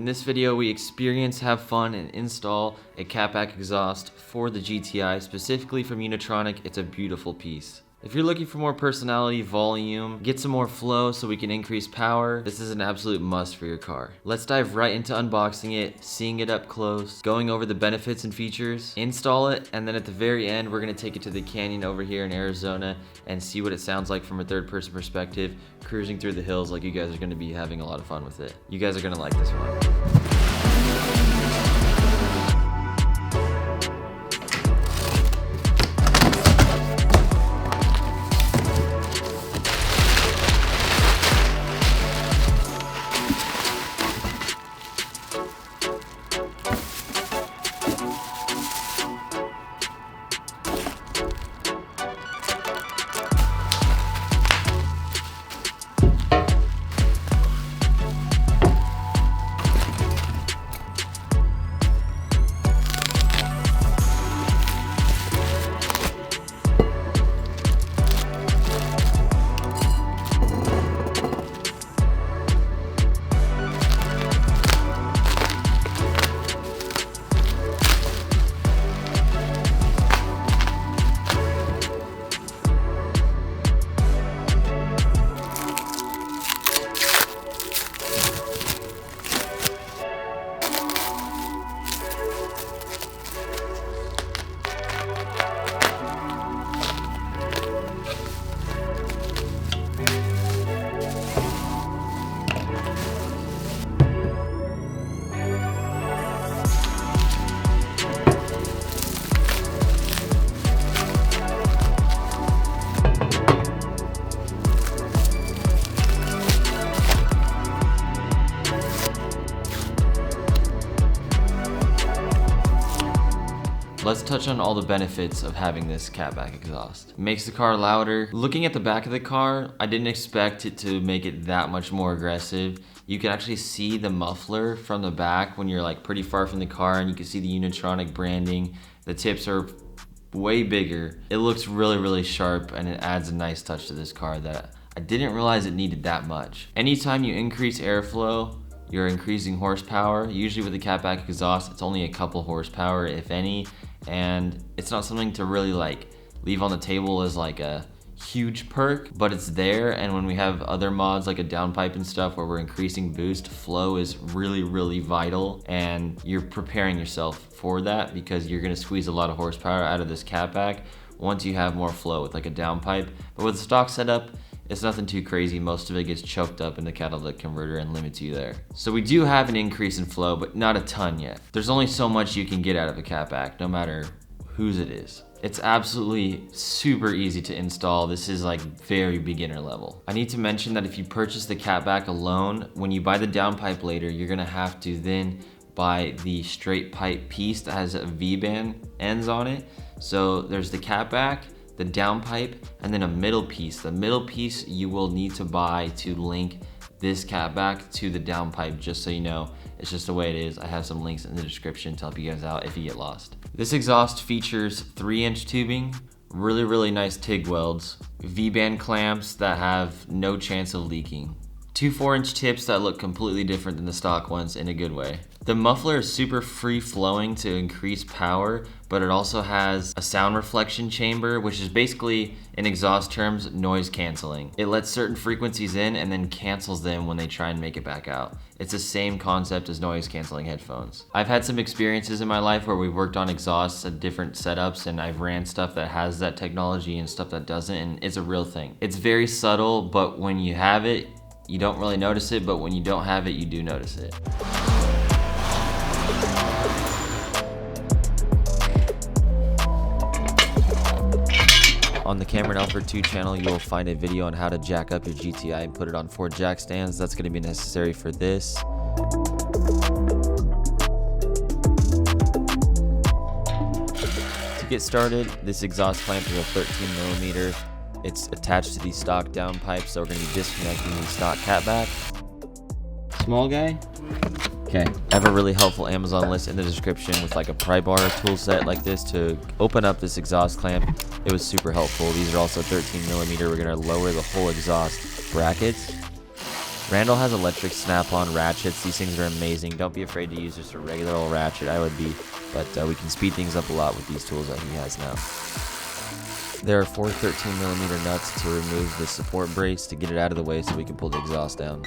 this video, we experience, have fun, and install a catback exhaust for the GTI, specifically from Unitronic. It's a beautiful piece. If you're looking for more personality, volume, get some more flow so we can increase power, this is an absolute must for your car. Let's dive right into unboxing it, seeing it up close, going over the benefits and features, install it, and then at the very end, we're gonna take it to the canyon over here in Arizona and see what it sounds like from a third-person perspective, cruising through the hills like you guys are gonna be having a lot of fun with it. You guys are gonna like this one. Let's touch on all the benefits of having this catback exhaust. It makes the car louder. Looking at the back of the car, I didn't expect it to make it that much more aggressive. You can actually see the muffler from the back when you're like pretty far from the car, and you can see the Unitronic branding. The tips are way bigger. It looks really, really sharp, and it adds a nice touch to this car that I didn't realize it needed that much. Anytime you increase airflow, you're increasing horsepower. Usually with the catback exhaust, it's only a couple horsepower, if any, and it's not something to really like leave on the table as like a huge perk, but it's there. And when we have other mods like a downpipe and stuff where we're increasing boost, flow is really, really vital, and you're preparing yourself for that because you're gonna squeeze a lot of horsepower out of this catback once you have more flow with like a downpipe. But with the stock setup, it's nothing too crazy. Most of it gets choked up in the catalytic converter and limits you there. So we do have an increase in flow, but not a ton yet. There's only so much you can get out of a catback, no matter whose it is. It's absolutely super easy to install. This is like very beginner level. I need to mention that if you purchase the catback alone, when you buy the downpipe later, you're gonna have to then buy the straight pipe piece that has a V-band ends on it. So there's the catback, the downpipe, and then a middle piece. The middle piece you will need to buy to link this catback to the downpipe, just so you know. It's just the way it is. I have some links in the description to help you guys out if you get lost. This exhaust features 3-inch tubing, really, really nice TIG welds, V-band clamps that have no chance of leaking, 2 4-inch tips that look completely different than the stock ones in a good way. The muffler is super free flowing to increase power, but it also has a sound reflection chamber, which is basically, in exhaust terms, noise canceling. It lets certain frequencies in and then cancels them when they try and make it back out. It's the same concept as noise canceling headphones. I've had some experiences in my life where we've worked on exhausts at different setups, and I've ran stuff that has that technology and stuff that doesn't, and it's a real thing. It's very subtle, but when you have it, you don't really notice it, but when you don't have it, you do notice it. On the Cameron Alford 2 channel, you will find a video on how to jack up your GTI and put it on 4 jack stands. That's going to be necessary for this. To get started, this exhaust clamp is a 13mm. It's attached to the stock downpipe, so we're going to be disconnecting the stock catback. Small guy? Okay. I have a really helpful Amazon list in the description with like a pry bar tool set like this to open up this exhaust clamp. It was super helpful. These are also 13mm. We're going to lower the whole exhaust brackets. Randall has electric snap-on ratchets. These things are amazing. Don't be afraid to use just a regular old ratchet. I would be, but we can speed things up a lot with these tools that he has now. There are 4 13mm nuts to remove the support brace to get it out of the way so we can pull the exhaust down.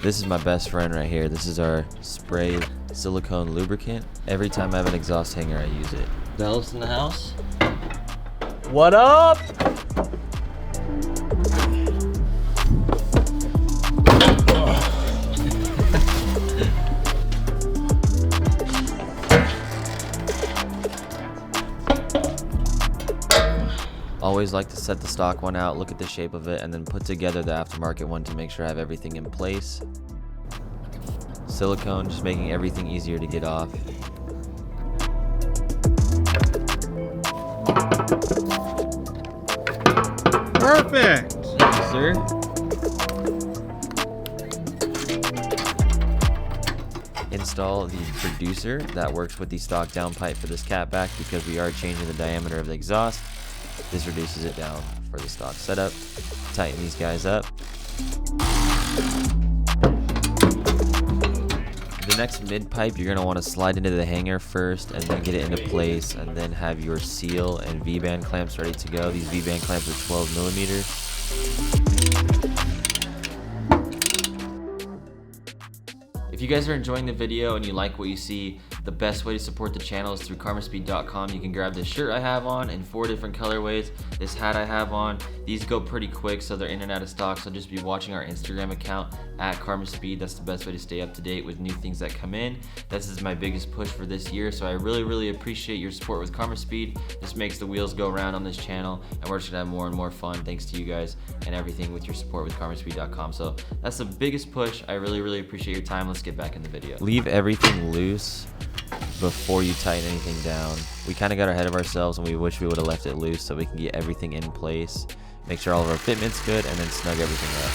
This is my best friend right here. This is our spray silicone lubricant. Every time I have an exhaust hanger, I use it. Bells in the house? What up? Always like to set the stock one out, look at the shape of it, and then put together the aftermarket one to make sure I have everything in place. Silicone, just making everything easier to get off. Perfect. Thank you, sir. Install the producer that works with the stock downpipe for this catback because we are changing the diameter of the exhaust. This reduces it down for the stock setup. Tighten these guys up. The next mid pipe, you're gonna want to slide into the hanger first and then get it into place and then have your seal and V-band clamps ready to go. These V-band clamps are 12mm. If you guys are enjoying the video and you like what you see, the best way to support the channel is through karmaspeed.com. You can grab this shirt I have on in 4 different colorways, this hat I have on. These go pretty quick, so they're in and out of stock, so just be watching our Instagram account at karmaspeed. That's the best way to stay up to date with new things that come in. This is my biggest push for this year, so I really appreciate your support with Karmaspeed. This makes the wheels go round on this channel, and we're just gonna have more and more fun thanks to you guys and everything with your support with karmaspeed.com. So that's the biggest push. I really appreciate your time. Let's get back in the video. Leave everything loose before you tighten anything down. We kind of got ahead of ourselves and we wish we would have left it loose so we can get everything in place, make sure all of our fitment's good, and then snug everything up.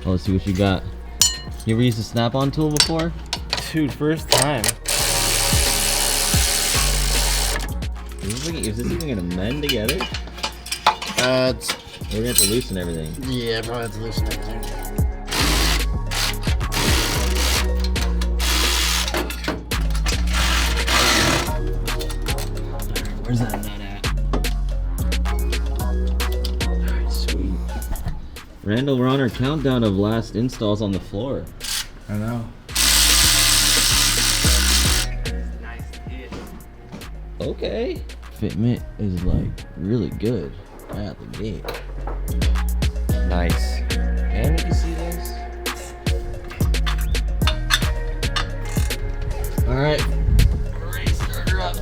Oh, let's see what you got. You ever used a snap-on tool before? Dude, first time. Is this even gonna mend together? We're gonna have to loosen everything. Yeah, probably have to loosen everything. Where's that nut at? Alright, sweet. Randall, we're on our countdown of last installs on the floor. I know. Okay. Fitment is like really good right out the gate. Nice. And you see this? Alright. Ready to start her up.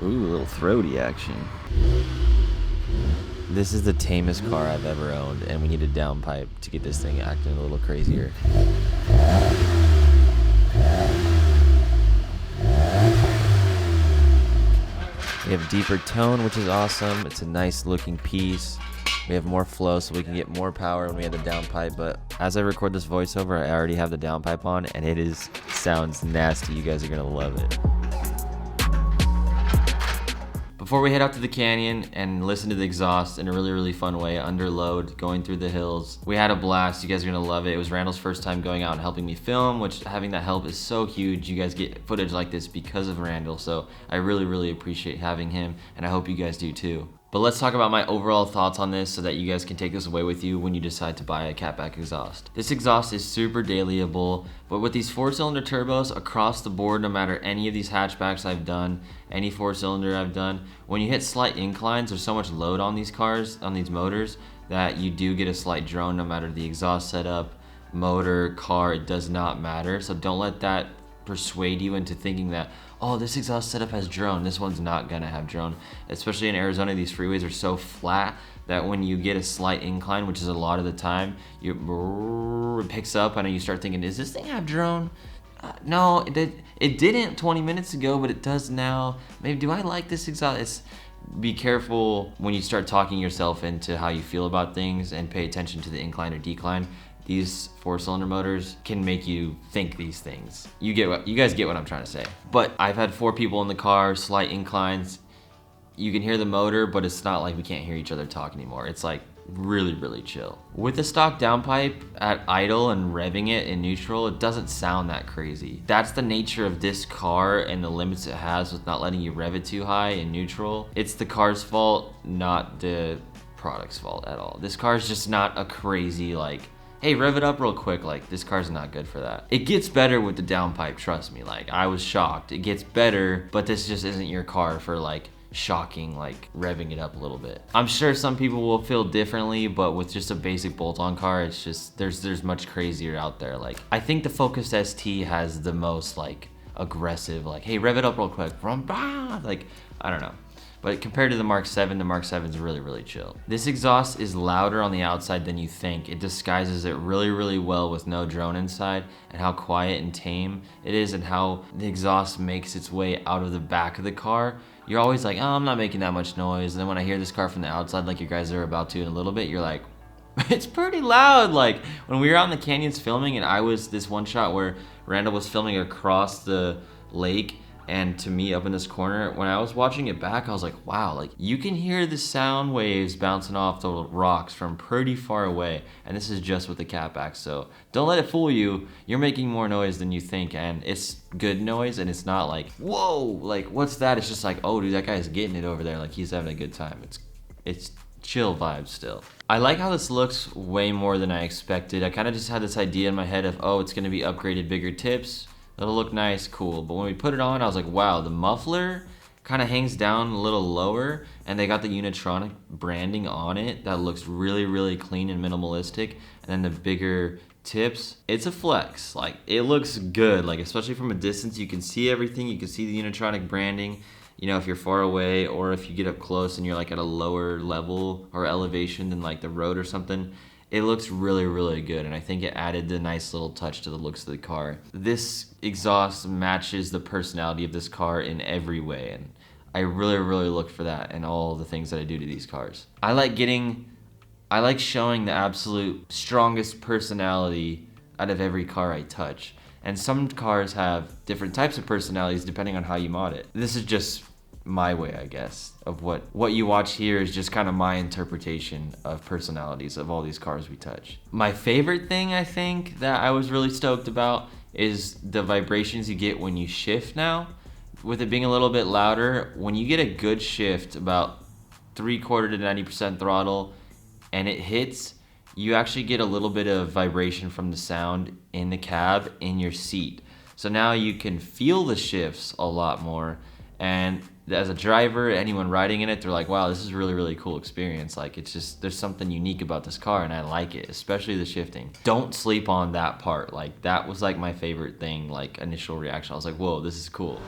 Ooh, a little throaty action. This is the tamest car I've ever owned, and we need a downpipe to get this thing acting a little crazier. We have deeper tone, which is awesome. It's a nice looking piece. We have more flow, so we can get more power when we have the downpipe. But as I record this voiceover, I already have the downpipe on, and it sounds nasty. You guys are gonna love it. Before we head out to the canyon and listen to the exhaust in a really, really fun way, under load, going through the hills, we had a blast. You guys are gonna love it. It was Randall's first time going out and helping me film, which having that help is so huge. You guys get footage like this because of Randall, so I really, really appreciate having him, and I hope you guys do too. But let's talk about my overall thoughts on this so that you guys can take this away with you when you decide to buy a catback exhaust. This exhaust is super dailyable, but with these 4-cylinder turbos across the board, no matter any of these hatchbacks I've done, any 4-cylinder I've done, when you hit slight inclines, there's so much load on these cars, on these motors, that you do get a slight drone no matter the exhaust setup, motor, car, it does not matter. So don't let that persuade you into thinking that, oh, this exhaust setup has drone, this one's not gonna have drone. Especially in Arizona, these freeways are so flat that when you get a slight incline, which is a lot of the time, it picks up and you start thinking, does this thing have drone? No, it didn't 20 minutes ago, but it does now. Maybe, do I like this exhaust? Be careful when you start talking yourself into how you feel about things, and pay attention to the incline or decline. These 4-cylinder motors can make you think these things. You guys get what I'm trying to say. But I've had 4 people in the car, slight inclines. You can hear the motor, but it's not like we can't hear each other talk anymore. It's like really, really chill. With the stock downpipe at idle and revving it in neutral, it doesn't sound that crazy. That's the nature of this car and the limits it has with not letting you rev it too high in neutral. It's the car's fault, not the product's fault at all. This car's just not a crazy, like, hey, rev it up real quick. Like, this car's not good for that. It gets better with the downpipe, trust me. Like, I was shocked. It gets better, but this just isn't your car for like shocking, like revving it up a little bit. I'm sure some people will feel differently, but with just a basic bolt-on car, it's just, there's much crazier out there. Like, I think the Focus ST has the most like aggressive, like, hey, rev it up real quick. Like, I don't know. But compared to the Mark 7, the Mark 7 is really, really chill. This exhaust is louder on the outside than you think. It disguises it really, really well with no drone inside, and how quiet and tame it is, and how the exhaust makes its way out of the back of the car. You're always like, oh, I'm not making that much noise. And then when I hear this car from the outside, like you guys are about to in a little bit, you're like, it's pretty loud. Like, when we were out in the canyons filming, and I was this one shot where Randall was filming across the lake, and to me up in this corner, when I was watching it back, I was like, wow, like you can hear the sound waves bouncing off the rocks from pretty far away, and this is just with the catback. So don't let it fool you. You're making more noise than you think, and it's good noise, and it's not like, whoa, like what's that? It's just like, oh dude, that guy's getting it over there, like he's having a good time. It's chill vibes still. I like how this looks way more than I expected. I kind of just had this idea in my head of, oh, it's gonna be upgraded, bigger tips. It'll look nice, cool. But when we put it on, I was like, wow, the muffler kind of hangs down a little lower, and they got the Unitronic branding on it that looks really, really clean and minimalistic. And then the bigger tips, it's a flex. Like, it looks good, like especially from a distance. You can see everything. You can see the Unitronic branding, you know, if you're far away, or if you get up close and you're like at a lower level or elevation than like the road or something. It looks really, really good, and I think it added the nice little touch to the looks of the car. This exhaust matches the personality of this car in every way, and I really, really look for that in all the things that I do to these cars. I like showing the absolute strongest personality out of every car I touch. And some cars have different types of personalities depending on how you mod it. This is just my way, I guess, of what you watch here is just kind of my interpretation of personalities of all these cars we touch. My favorite thing, I think, that I was really stoked about is the vibrations you get when you shift now. With it being a little bit louder, when you get a good shift, about 3/4 to 90% throttle, and it hits, you actually get a little bit of vibration from the sound in the cab, in your seat. So now you can feel the shifts a lot more, and as a driver, anyone riding in it, they're like, wow, this is a really, really cool experience. Like, it's just, there's something unique about this car, and I like it, especially the shifting. Don't sleep on that part. Like, that was like my favorite thing, like initial reaction. I was like, whoa, this is cool.